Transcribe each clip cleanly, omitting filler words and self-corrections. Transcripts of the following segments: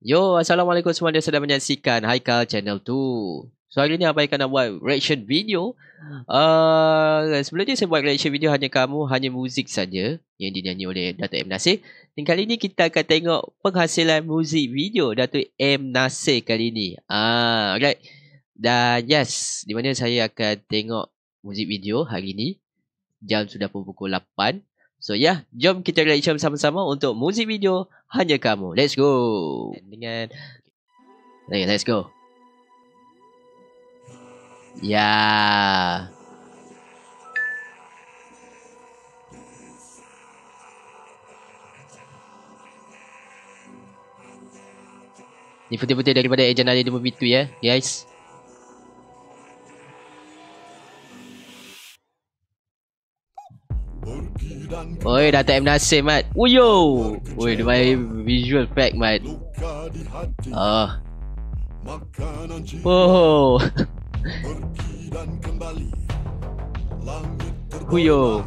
Yo, Assalamualaikum semua yang sedang menyaksikan Haikal Channel 2. So, hari ni Abang akan buat reaction video. Sebelum ni saya buat reaction video hanya muzik saja yang dinyanyi oleh Dato' M. Nasir. Dan kali ni kita akan tengok penghasilan muzik video Dato' M. Nasir kali ni. Alright. Dan yes, di mana saya akan tengok muzik video hari ni. Jam sudah pukul 8. So jom kita reaction sama-sama untuk muzik video Hanya Kamu. Let's go. Let's go. Ya. Ni putih-putih daripada Ejen Ali di movie tu ya, guys. Oi, Dato' M. Nasir, Mat. Uyo. Oi, dia main visual effect, Mat. Oh. Uyo.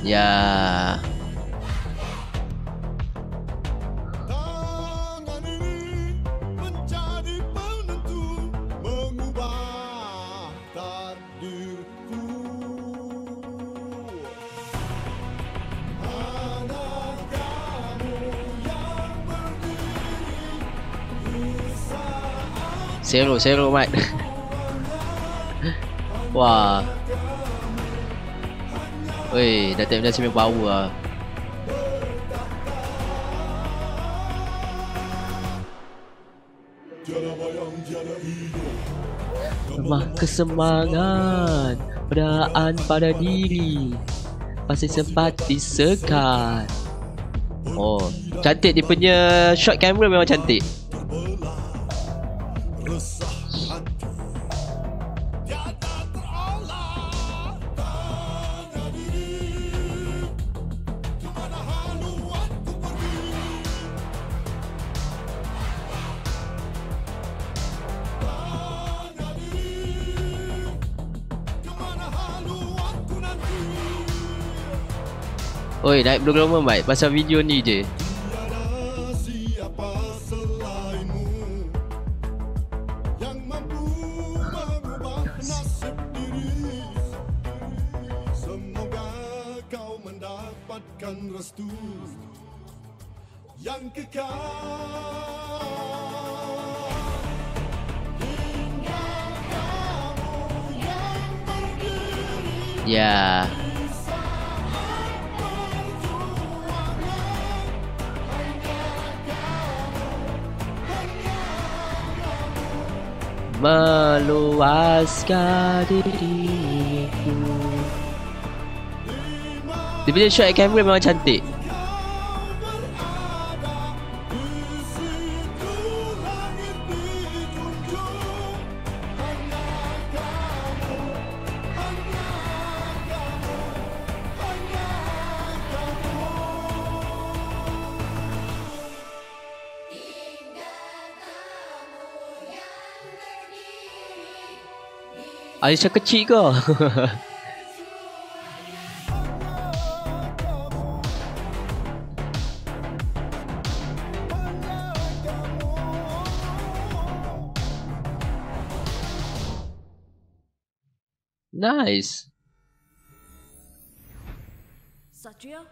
Ya. Seru Mat. Wah. Weh, Dato' M. Nasir memang power lah. Lemah kesemangat, pedaan pada diri, pasti sempat disekat. Oh, cantik dia punya shot camera memang cantik. Oi, naik Blue Global Mat pasal video ni je. Semoga kau mendapatkan restu yang kekal hingga kamu yang berdiri. Ya. Meluaskan diriku. Dia punya shot kamera memang cantik. Aisyah kecil ke? Nice. Satria,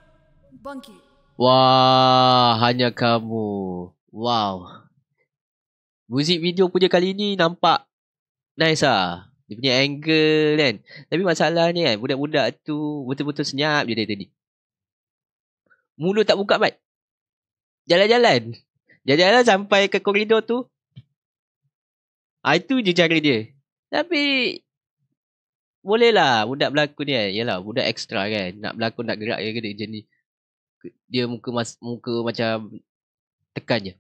bangkit. Wah, Hanya Kamu. Wow. Muzik video punya kali ni nampak nice lah. Dia punya angle kan. Tapi masalahnya kan, budak-budak tu betul-betul senyap je dari tadi. Mulut tak buka, Mat. Jalan-jalan. Jalan-jalan sampai ke koridor tu. Itu je cara dia. Tapi boleh lah budak berlakon ni kan. Yalah, budak ekstra kan. Nak berlakon, nak gerak ke dia ni. Dia muka macam tekan je.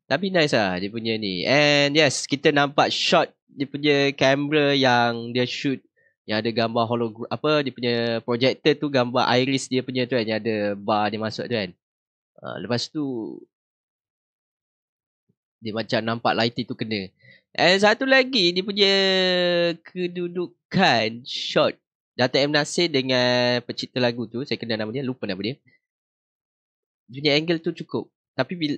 Tapi nice lah dia punya ni. And yes, kita nampak shot dia punya kamera yang dia shoot, yang ada gambar hologram, dia punya projector tu gambar iris dia punya tu kan, yang ada bar dia masuk tu kan. Lepas tu Dia macam nampak lighting tu kena. And satu lagi, dia punya kedudukan shot Dato' M. Nasir dengan pencipta lagu tu, saya kenal nama dia, lupa nama dia. Punya angle tu cukup. Tapi bila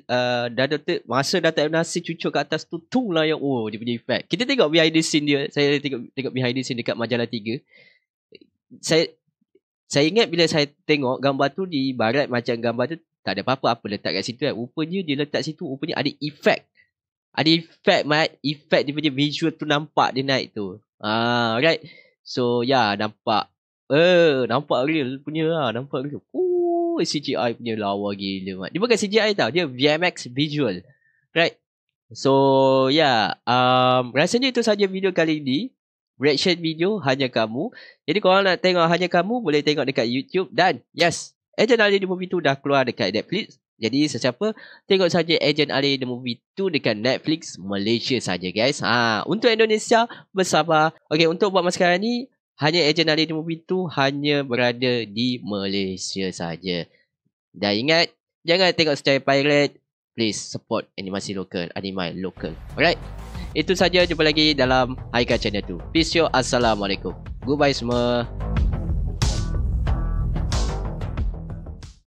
masa Dato' M. Nasir cucuk kat atas tu, tung lah yang dia punya effect. Kita tengok behind the scene dia. Saya tengok behind the scene dekat Majalah 3. Saya ingat bila saya tengok gambar tu di barat, macam gambar tu tak ada apa-apa letak kat situ kan. Rupanya dia letak situ, rupanya ada effect. Ada effect, Mat. Effect dia punya visual tu nampak dia naik tu. Right. So nampak. Nampak real punya lah. Nampak real. CGI punya lawa gila, Mat. Dia bukan CGI tau. Dia VMX visual. Right. So rasanya itu saja video kali ini. Reaction video Hanya Kamu. Jadi korang nak tengok Hanya Kamu, boleh tengok dekat YouTube. Dan yes, Agent Ali The Movie 2 dah keluar dekat Netflix. Jadi sesiapa tengok saja Agent Ali The Movie 2 dekat Netflix Malaysia saja, guys. Untuk Indonesia bersabar. Okay, untuk buat masa sekarang ni, hanya Agent Ali The Movie 2 hanya berada di Malaysia saja. Dan ingat, jangan tengok secara pirate. Please support animasi lokal, anime lokal. Alright. Itu saja, jumpa lagi dalam Haikal Channel 2. Peace yo, assalamualaikum. Goodbye semua.